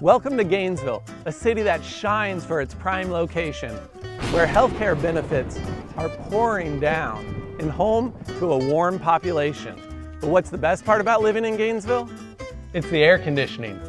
Welcome to Gainesville, a city that shines for its prime location, where healthcare benefits are pouring down and home to a warm population. But what's the best part about living in Gainesville? It's the air conditioning.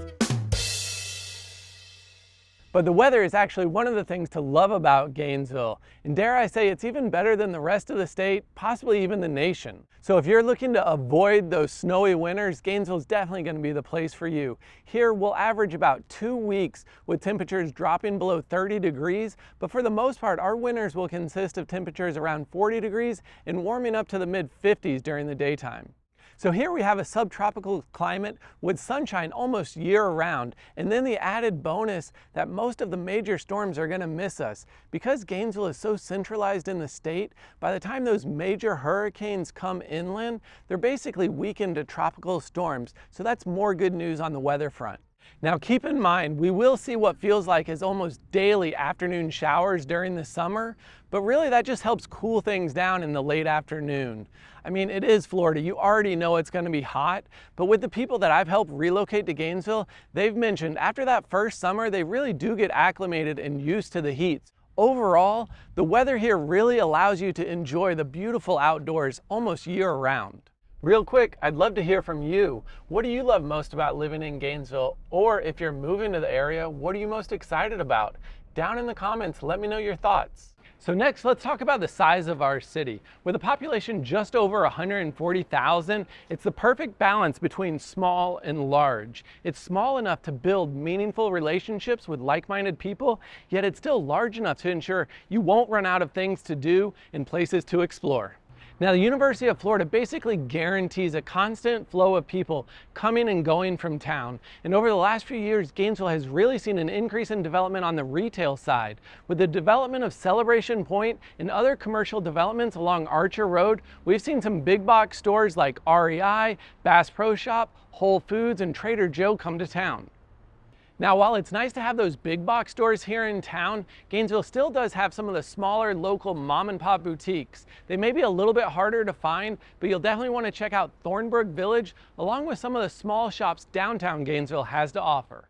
But the weather is actually one of the things to love about Gainesville. And dare I say, it's even better than the rest of the state, possibly even the nation. So if you're looking to avoid those snowy winters, Gainesville is definitely going to be the place for you. Here we'll average about 2 weeks with temperatures dropping below 30 degrees, but for the most part, our winters will consist of temperatures around 40 degrees and warming up to the mid-50s during the daytime. So here we have a subtropical climate with sunshine almost year-round, and then the added bonus that most of the major storms are going to miss us. Because Gainesville is so centralized in the state, by the time those major hurricanes come inland, they're basically weakened to tropical storms, so that's more good news on the weather front. Now keep in mind, we will see what feels like is almost daily afternoon showers during the summer, but really that just helps cool things down in the late afternoon. I mean, it is Florida, you already know it's going to be hot, but with the people that I've helped relocate to Gainesville, they've mentioned after that first summer, they really do get acclimated and used to the heat. Overall, the weather here really allows you to enjoy the beautiful outdoors almost year-round. Real quick, I'd love to hear from you. What do you love most about living in Gainesville? Or if you're moving to the area, what are you most excited about? Down in the comments, let me know your thoughts. So next, let's talk about the size of our city. With a population just over 140,000, it's the perfect balance between small and large. It's small enough to build meaningful relationships with like-minded people, yet it's still large enough to ensure you won't run out of things to do and places to explore. Now, the University of Florida basically guarantees a constant flow of people coming and going from town. And over the last few years, Gainesville has really seen an increase in development on the retail side. With the development of Celebration Point and other commercial developments along Archer Road, we've seen some big box stores like REI, Bass Pro Shop, Whole Foods, and Trader Joe come to town. Now, while it's nice to have those big box stores here in town, Gainesville still does have some of the smaller local mom and pop boutiques. They may be a little bit harder to find, but you'll definitely want to check out Thornbrook Village along with some of the small shops downtown Gainesville has to offer.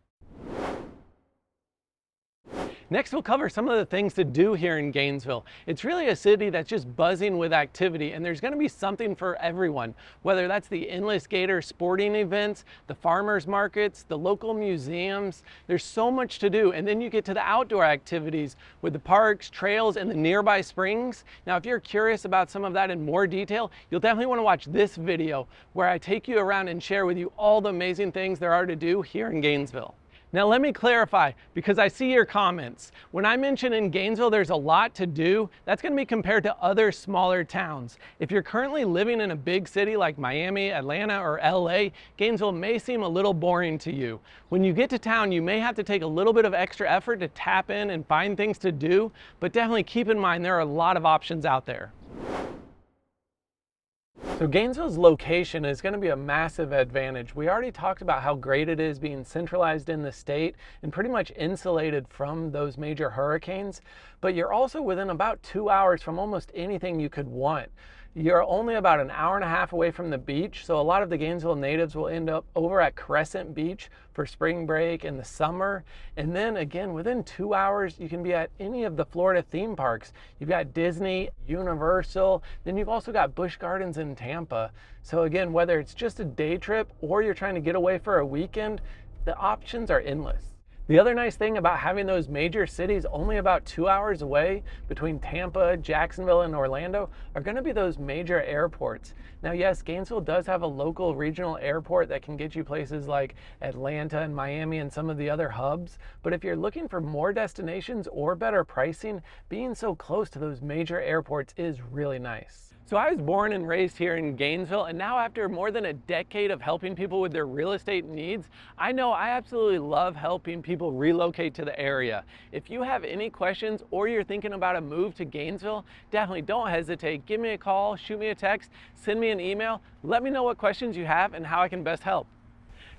Next, we'll cover some of the things to do here in Gainesville. It's really a city that's just buzzing with activity, and there's going to be something for everyone, whether that's the Endless Gator sporting events, the farmers markets, the local museums. There's so much to do, and then you get to the outdoor activities with the parks, trails, and the nearby springs. Now, if you're curious about some of that in more detail, you'll definitely want to watch this video where I take you around and share with you all the amazing things there are to do here in Gainesville. Now let me clarify, because I see your comments. When I mention in Gainesville there's a lot to do, that's going to be compared to other smaller towns. If you're currently living in a big city like Miami, Atlanta, or LA, Gainesville may seem a little boring to you. When you get to town, you may have to take a little bit of extra effort to tap in and find things to do, but definitely keep in mind there are a lot of options out there. So Gainesville's location is going to be a massive advantage. We already talked about how great it is being centralized in the state and pretty much insulated from those major hurricanes, but you're also within about 2 hours from almost anything you could want. You're only about an hour and a half away from the beach, so a lot of the Gainesville natives will end up over at Crescent Beach for spring break in the summer. And then again, within 2 hours, you can be at any of the Florida theme parks. You've got Disney, Universal, then you've also got Busch Gardens in Tampa. So again, whether it's just a day trip or you're trying to get away for a weekend, the options are endless. The other nice thing about having those major cities only about 2 hours away between Tampa, Jacksonville, and Orlando are going to be those major airports. Now, yes, Gainesville does have a local regional airport that can get you places like Atlanta and Miami and some of the other hubs, but if you're looking for more destinations or better pricing, being so close to those major airports is really nice. So I was born and raised here in Gainesville, and now after more than a decade of helping people with their real estate needs, I know I absolutely love helping people relocate to the area. If you have any questions or you're thinking about a move to Gainesville, definitely don't hesitate. Give me a call, shoot me a text, send me an email. Let me know what questions you have and how I can best help.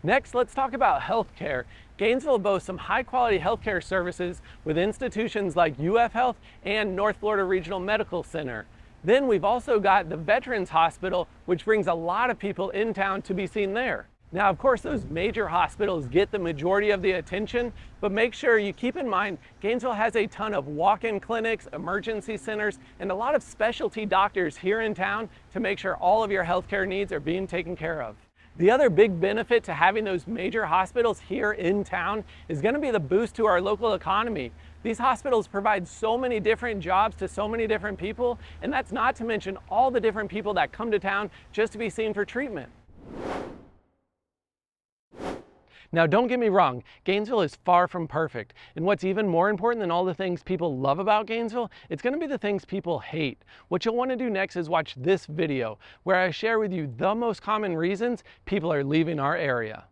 Next, let's talk about healthcare. Gainesville boasts some high-quality healthcare services with institutions like UF Health and North Florida Regional Medical Center. Then we've also got the Veterans Hospital, which brings a lot of people in town to be seen there. Now, of course, those major hospitals get the majority of the attention, but make sure you keep in mind Gainesville has a ton of walk-in clinics, emergency centers, and a lot of specialty doctors here in town to make sure all of your healthcare needs are being taken care of. The other big benefit to having those major hospitals here in town is going to be the boost to our local economy. These hospitals provide so many different jobs to so many different people, and that's not to mention all the different people that come to town just to be seen for treatment. Now, don't get me wrong, Gainesville is far from perfect. And what's even more important than all the things people love about Gainesville, it's going to be the things people hate. What you'll want to do next is watch this video, where I share with you the most common reasons people are leaving our area.